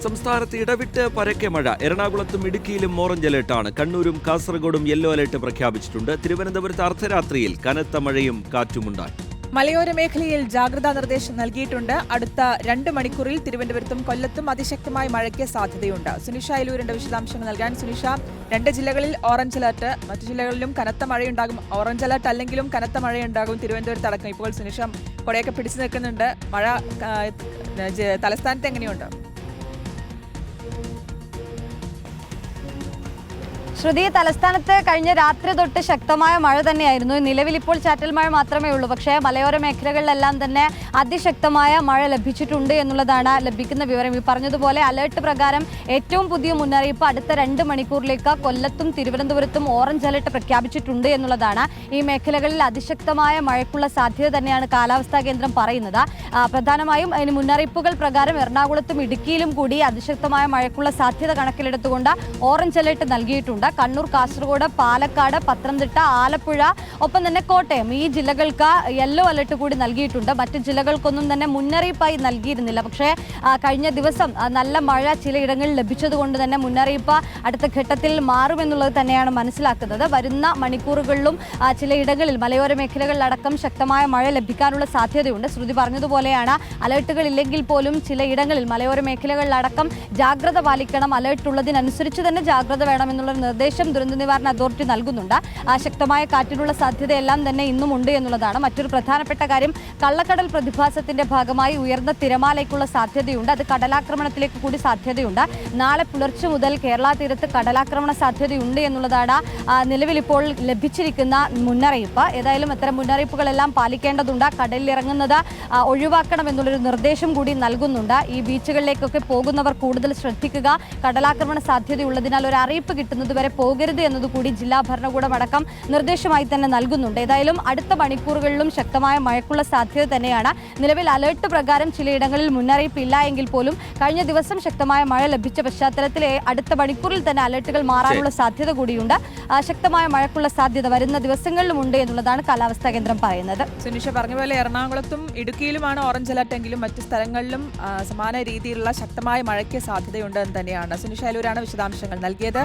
സംസ്ഥാനത്ത് ഇടവിട്ട് പരക്കെ മഴ. എറണാകുളത്തും ഇടുക്കിയിലും ഓറഞ്ച് അലർട്ടാണ്. കണ്ണൂരും കാസർഗോഡും യെല്ലോ അലർട്ട് പ്രഖ്യാപിച്ചിട്ടുണ്ട്. തിരുവനന്തപുരത്ത് അർദ്ധരാത്രിയിൽ കനത്ത മഴയും കാറ്റുമുണ്ടായി. മലയോര മേഖലയിൽ ജാഗ്രതാ നിർദ്ദേശം നൽകിയിട്ടുണ്ട്. അടുത്ത 2 മണിക്കൂറിൽ തിരുവനന്തപുരത്തും കൊല്ലത്തും അതിശക്തമായ മഴയ്ക്ക് സാധ്യതയുണ്ട്. സുനിഷ അയലൂരിന്റെ വിശദാംശങ്ങൾ നൽകാൻ. സുനിഷ, 2 ജില്ലകളിൽ ഓറഞ്ച് അലർട്ട്, മറ്റു ജില്ലകളിലും കനത്ത മഴയുണ്ടാകും. ഓറഞ്ച് അലർട്ട് അല്ലെങ്കിലും കനത്ത മഴയുണ്ടാകും തിരുവനന്തപുരത്ത് അടക്കം. ഇപ്പോൾ സുനിഷ കൊടയൊക്കെ പിടിച്ചു നിൽക്കുന്നുണ്ട്. മഴ തലസ്ഥാനത്ത് എങ്ങനെയുണ്ട്? ശ്രുതി, തലസ്ഥാനത്ത് കഴിഞ്ഞ രാത്രി തൊട്ട് ശക്തമായ മഴ തന്നെയായിരുന്നു. നിലവിൽ ഇപ്പോൾ ചാറ്റൽ മഴ മാത്രമേ ഉള്ളൂ. പക്ഷേ മലയോര മേഖലകളിലെല്ലാം തന്നെ അതിശക്തമായ മഴ ലഭിച്ചിട്ടുണ്ട് എന്നുള്ളതാണ് ലഭിക്കുന്ന വിവരം. ഈ പറഞ്ഞതുപോലെ അലർട്ട് പ്രകാരം ഏറ്റവും പുതിയ മുന്നറിയിപ്പ് അടുത്ത 2 മണിക്കൂറിലേക്ക് കൊല്ലത്തും തിരുവനന്തപുരത്തും ഓറഞ്ച് അലർട്ട് പ്രഖ്യാപിച്ചിട്ടുണ്ട് എന്നുള്ളതാണ്. ഈ മേഖലകളിൽ അതിശക്തമായ മഴയ്ക്കുള്ള സാധ്യത തന്നെയാണ് കാലാവസ്ഥാ കേന്ദ്രം പറയുന്നത്. പ്രധാനമായും അതിന് മുന്നറിയിപ്പുകൾ പ്രകാരം എറണാകുളത്തും ഇടുക്കിയിലും കൂടി അതിശക്തമായ മഴയ്ക്കുള്ള സാധ്യത കണക്കിലെടുത്തുകൊണ്ട് ഓറഞ്ച് അലർട്ട് നൽകിയിട്ടുണ്ട്. കണ്ണൂർ, കാസർഗോഡ്, പാലക്കാട്, പത്തനംതിട്ട, ആലപ്പുഴ, ഒപ്പം തന്നെ കോട്ടയം, ഈ ജില്ലകൾക്ക് യെല്ലോ അലർട്ട് കൂടി നൽകിയിട്ടുണ്ട്. മറ്റ് ജില്ലകൾക്കൊന്നും തന്നെ മുന്നറിയിപ്പായി നൽകിയിരുന്നില്ല. പക്ഷേ കഴിഞ്ഞ ദിവസം നല്ല മഴ ചിലയിടങ്ങളിൽ ലഭിച്ചതുകൊണ്ട് തന്നെ മുന്നറിയിപ്പ് അടുത്ത ഘട്ടത്തിൽ മാറുമെന്നുള്ളത് തന്നെയാണ് മനസ്സിലാക്കുന്നത്. വരുന്ന മണിക്കൂറുകളിലും ചിലയിടങ്ങളിൽ മലയോര മേഖലകളിലടക്കം ശക്തമായ മഴ ലഭിക്കാനുള്ള സാധ്യതയുണ്ട്. ശ്രുതി പറഞ്ഞതുപോലെയാണ്, അലർട്ടുകൾ ഇല്ലെങ്കിൽ പോലും ചിലയിടങ്ങളിൽ മലയോര മേഖലകളിലടക്കം ജാഗ്രത പാലിക്കണം. അലർട്ട് ഉള്ളതിനനുസരിച്ച് തന്നെ ജാഗ്രത വേണമെന്നുള്ള നിർദ്ദേശം ദുരന്ത നിവാരണ അതോറിറ്റി നൽകുന്നുണ്ട്. ശക്തമായ കാറ്റിനുള്ള സാധ്യതയെല്ലാം തന്നെ ഇന്നും ഉണ്ട് എന്നുള്ളതാണ്. മറ്റൊരു പ്രധാനപ്പെട്ട കാര്യം, കള്ളക്കടൽ പ്രതിഭാസത്തിന്റെ ഭാഗമായി ഉയർന്ന തിരമാലയ്ക്കുള്ള സാധ്യതയുണ്ട്. അത് കടലാക്രമണത്തിലേക്ക് കൂടി സാധ്യതയുണ്ട്. നാളെ പുലർച്ചെ മുതൽ കേരള തീരത്ത് കടലാക്രമണ സാധ്യതയുണ്ട് എന്നുള്ളതാണ് നിലവിൽ ഇപ്പോൾ ലഭിച്ചിരിക്കുന്ന മുന്നറിയിപ്പ്. ഏതായാലും അത്തരം മുന്നറിയിപ്പുകളെല്ലാം പാലിക്കേണ്ടതുണ്ട്. കടലിൽ ഇറങ്ങുന്നത് ഒഴിവാക്കണം എന്നുള്ളൊരു നിർദ്ദേശം കൂടി നൽകുന്നുണ്ട്. ഈ ബീച്ചുകളിലേക്കൊക്കെ പോകുന്നവർ കൂടുതൽ ശ്രദ്ധിക്കുക. കടലാക്രമണ സാധ്യതയുള്ളതിനാൽ ഒരു അറിയിപ്പ് കിട്ടുന്നതുവരെ പോകരുത് എന്നതുകൂടി ജില്ലാ ഭരണകൂടം അടക്കം നിർദ്ദേശമായി തന്നെ നൽകുന്നുണ്ട്. ഏതായാലും അടുത്ത മണിക്കൂറുകളിലും ശക്തമായ മഴയ്ക്കുള്ള സാധ്യത തന്നെയാണ്. നിലവിൽ അലർട്ട് പ്രകാരം ചിലയിടങ്ങളിൽ മുന്നറിയിപ്പ് ഇല്ല എങ്കിൽ പോലും കഴിഞ്ഞ ദിവസം ശക്തമായ മഴ ലഭിച്ച പശ്ചാത്തലത്തിൽ അടുത്ത മണിക്കൂറിൽ തന്നെ അലർട്ടുകൾ മാറാനുള്ള സാധ്യത കൂടിയുണ്ട്. ശക്തമായ മഴയ്ക്കുള്ള സാധ്യത വരുന്ന ദിവസങ്ങളിലും ഉണ്ട് എന്നുള്ളതാണ് കാലാവസ്ഥാ കേന്ദ്രം പറയുന്നത്. സുനിഷ പറഞ്ഞ പോലെ എറണാകുളത്തും ഇടുക്കിയിലുമാണ് ഓറഞ്ച് അലർട്ട് എങ്കിലും മറ്റ് സ്ഥലങ്ങളിലും സമാന രീതിയിലുള്ള ശക്തമായ മഴയ്ക്ക് സാധ്യതയുണ്ട് എന്ന് തന്നെയാണ്. സുനിഷ അയലൂരാണ് വിശദാംശങ്ങൾ നൽകിയത്.